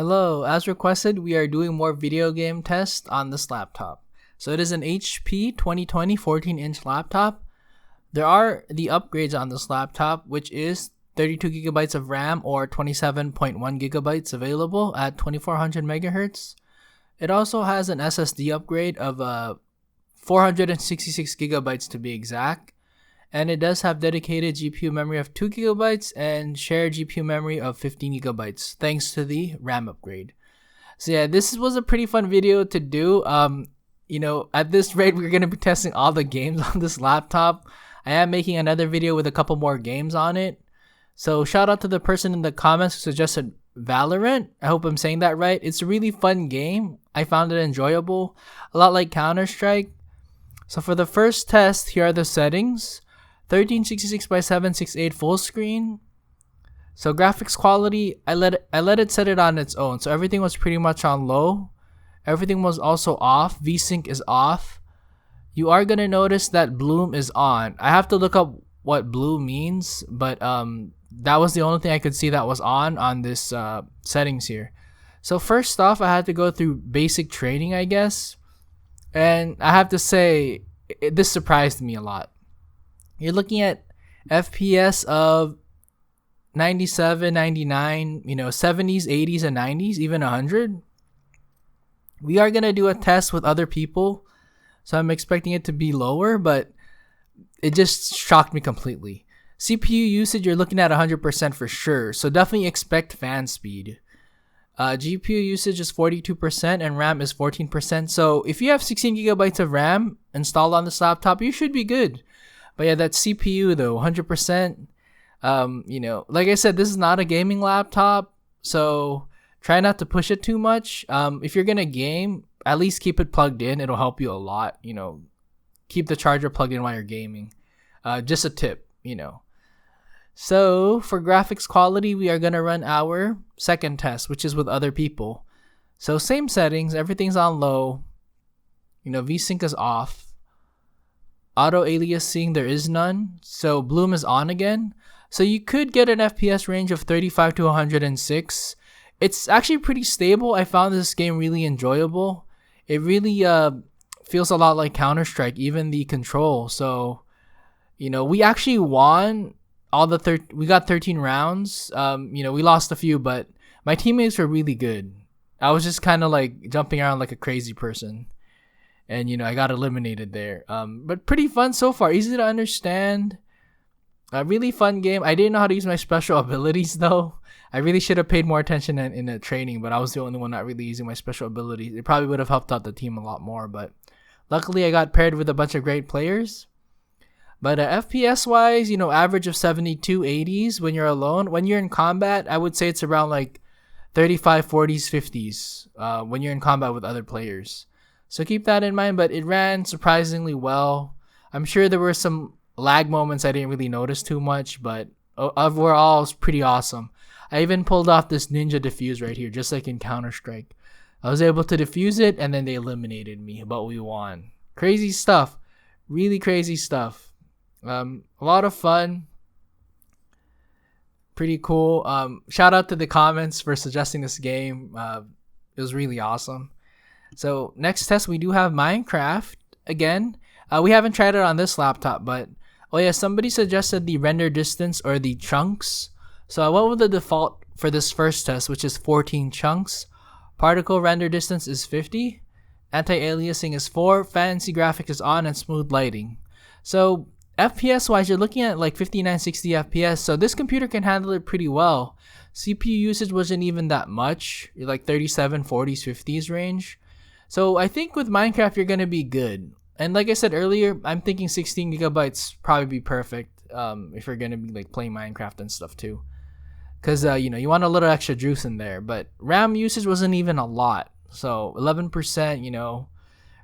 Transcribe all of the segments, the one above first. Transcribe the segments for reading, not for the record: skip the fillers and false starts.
Hello, as requested, we are doing more video game tests on this laptop. So it is an HP 2020 14-inch laptop. There are the upgrades on this laptop, which is 32 gigabytes of RAM or 27.1 gigabytes available at 2400 megahertz. It also has an SSD upgrade of 466 gigabytes to be exact. And it does have dedicated GPU memory of 2 gigabytes and shared GPU memory of 15 gigabytes thanks to the RAM upgrade. So yeah, this was a pretty fun video to do. At this rate, we're going to be testing all the games on this laptop. I am making another video with a couple more games on it. So shout out to the person in the comments who suggested Valorant. I hope I'm saying that right. It's a really fun game. I found it enjoyable, a lot like Counter-Strike. So for the first test, here are the settings. 1366 by 768 full screen. So graphics quality, I let it set it on its own. So everything was pretty much on low. Everything was also off. VSync is off. You are gonna notice that bloom is on. I have to look up what bloom means, but that was the only thing I could see that was on this settings here. So first off, I had to go through basic training, I guess, and I have to say this surprised me a lot. You're looking at FPS of 97, 99, 70s, 80s, and 90s, even 100. We are going to do a test with other people, so I'm expecting it to be lower, but it just shocked me completely. CPU usage, you're looking at 100% for sure, so definitely expect fan speed. GPU usage is 42% and RAM is 14%, so if you have 16 gigabytes of RAM installed on this laptop, you should be good. But yeah, that CPU though, 100%. Like I said, this is not a gaming laptop, so try not to push it too much. If you're gonna game, at least keep it plugged in. It'll help you a lot. Keep the charger plugged in while you're gaming. Just a tip. So for graphics quality, we are gonna run our second test, which is with other people. So same settings, everything's on low. VSync is off. Auto aliasing, there is none. So bloom is on again. So you could get an FPS range of 35 to 106. It's actually pretty stable. I found this game really enjoyable. It really feels a lot like Counter-Strike, even the control. So, we actually won all we got 13 rounds. We lost a few, but my teammates were really good. I was just kind of like jumping around like a crazy person. And, I got eliminated there. But pretty fun so far. Easy to understand. A really fun game. I didn't know how to use my special abilities, though. I really should have paid more attention in the training, but I was the only one not really using my special abilities. It probably would have helped out the team a lot more, but luckily I got paired with a bunch of great players. But FPS-wise, average of 72, 80s when you're alone. When you're in combat, I would say it's around like 35, 40s, 50s when you're in combat with other players. So keep that in mind, but it ran surprisingly well. I'm sure there were some lag moments I didn't really notice too much, but overall, it's pretty awesome. I even pulled off this ninja defuse right here, just like in Counter-Strike. I was able to defuse it, and then they eliminated me, but we won. Crazy stuff. Really crazy stuff. A lot of fun. Pretty cool. Shout out to the comments for suggesting this game. It was really awesome. So next test, we do have Minecraft again. We haven't tried it on this laptop, but somebody suggested the render distance or the chunks. So I went with the default for this first test, which is 14 chunks. Particle render distance is 50. Anti-aliasing is 4. Fancy graphic is on, and smooth lighting. So FPS wise, you're looking at like 5960 FPS. So this computer can handle it pretty well. CPU usage wasn't even that much, like 37, 40s, 50s range. So I think with Minecraft, you're going to be good. And like I said earlier, I'm thinking 16 gigabytes probably be perfect if you're going to be like playing Minecraft and stuff too. Because, you want a little extra juice in there. But RAM usage wasn't even a lot. So 11%,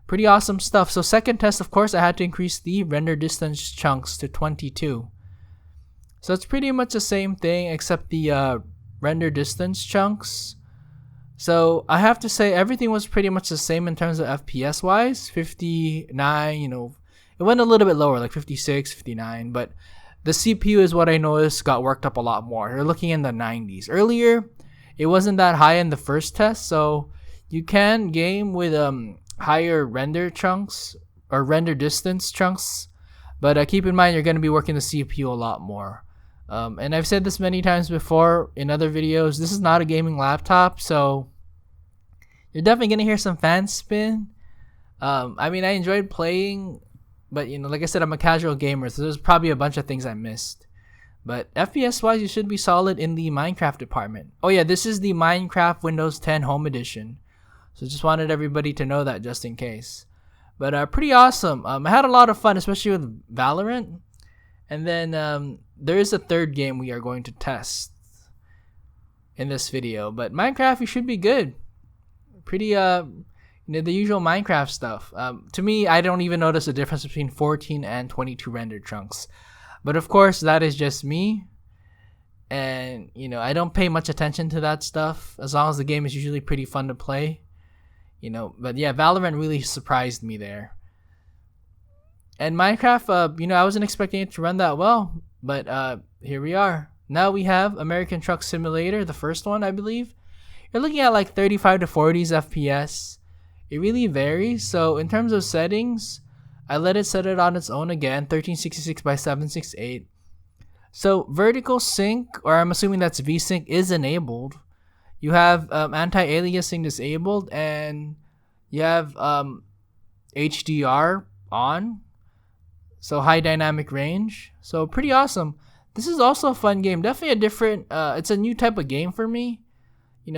pretty awesome stuff. So second test, of course, I had to increase the render distance chunks to 22. So it's pretty much the same thing except the render distance chunks. So I have to say everything was pretty much the same in terms of FPS wise. 59, it went a little bit lower, like 56, 59, but the CPU is what I noticed got worked up a lot more. You're looking in the 90s. Earlier, it wasn't that high in the first test, so you can game with higher render chunks or render distance chunks, but keep in mind you're going to be working the CPU a lot more. And I've said this many times before in other videos, this is not a gaming laptop, so you're definitely going to hear some fan spin. I mean, I enjoyed playing, but like I said, I'm a casual gamer, so there's probably a bunch of things I missed. But FPS wise, you should be solid in the Minecraft department. Oh yeah, this is the Minecraft Windows 10 Home Edition. So just wanted everybody to know that just in case. But pretty awesome. I had a lot of fun, especially with Valorant. And then there is a third game we are going to test in this video. But Minecraft, you should be good. Pretty the usual Minecraft stuff. To me, I don't even notice a difference between 14 and 22 render chunks. But of course, that is just me. And, I don't pay much attention to that stuff as long as the game is usually pretty fun to play. But yeah, Valorant really surprised me there. And Minecraft, I wasn't expecting it to run that well. But here we are. Now we have American Truck Simulator, the first one, I believe. You're looking at like 35 to 40s FPS. It really varies. So in terms of settings, I let it set it on its own again, 1366 by 768. So vertical sync, or I'm assuming that's VSync, is enabled. You have anti-aliasing disabled, and you have HDR on. So high dynamic range. So pretty awesome. This is also a fun game. Definitely a different, it's a new type of game for me.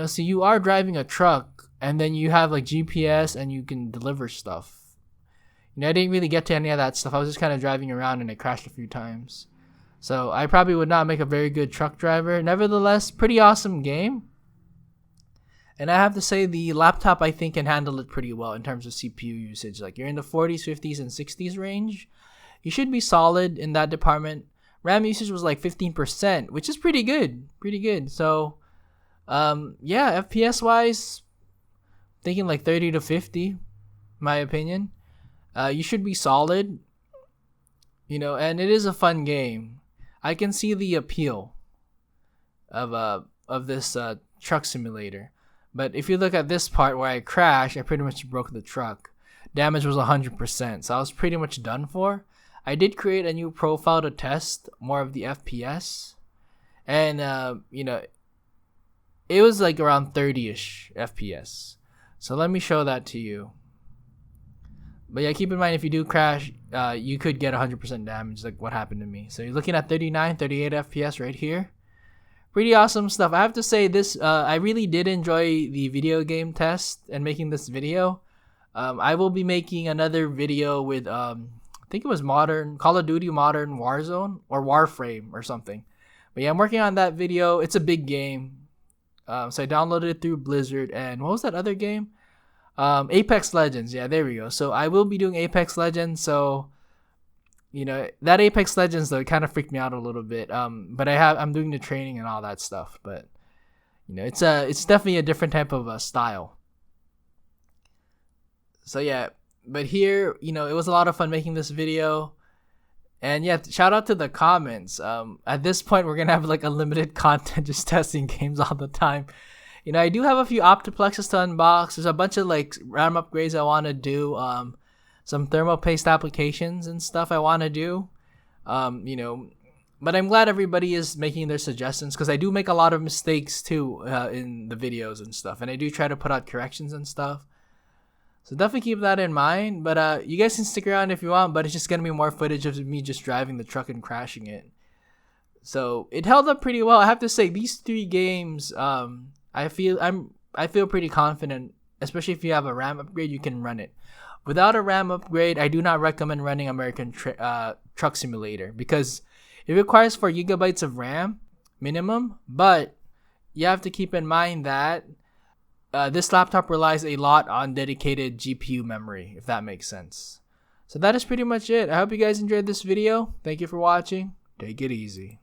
So you are driving a truck, and then you have like GPS, and you can deliver stuff. I didn't really get to any of that stuff. I was just kind of driving around and it crashed a few times. So I probably would not make a very good truck driver. Nevertheless, pretty awesome game. And I have to say the laptop I think can handle it pretty well in terms of CPU usage. Like you're in the 40s, 50s, and 60s range. You should be solid in that department. RAM usage was like 15%, which is pretty good. Pretty good. So yeah, FPS wise, thinking like 30 to 50, my opinion. You should be solid, and it is a fun game. I can see the appeal of this truck simulator. But if you look at this part where I crashed, I pretty much broke the truck. Damage was 100%, so I was pretty much done for. I did create a new profile to test more of the FPS, and it was like around 30ish FPS. So let me show that to you. But yeah, keep in mind if you do crash, you could get 100% damage, like what happened to me. So you're looking at 39, 38 FPS right here. Pretty awesome stuff. I have to say this, I really did enjoy the video game test and making this video. I will be making another video with, I think it was Call of Duty Modern Warzone or Warframe or something. But yeah, I'm working on that video. It's a big game. So I downloaded it through Blizzard. And what was that other game? Apex Legends. Yeah, there we go. So I will be doing Apex Legends. So, that Apex Legends though, it kind of freaked me out a little bit. But I'm doing the training and all that stuff. But it's definitely a different type of style. So yeah, but here, it was a lot of fun making this video. And yeah, shout out to the comments. At this point, we're gonna have like unlimited content, just testing games all the time. I do have a few optiplexes to unbox. There's a bunch of like RAM upgrades I want to do. Some thermal paste applications and stuff I want to do. But I'm glad everybody is making their suggestions because I do make a lot of mistakes too in the videos and stuff. And I do try to put out corrections and stuff. So definitely keep that in mind. But you guys can stick around if you want, but it's just going to be more footage of me just driving the truck and crashing it. So it held up pretty well. I have to say these three games, I feel pretty confident, especially if you have a RAM upgrade, you can run it. Without a RAM upgrade, I do not recommend running American Truck Simulator because it requires 4 gigabytes of RAM minimum, but you have to keep in mind that this laptop relies a lot on dedicated GPU memory, if that makes sense. So that is pretty much it. I hope you guys enjoyed this video. Thank you for watching. Take it easy.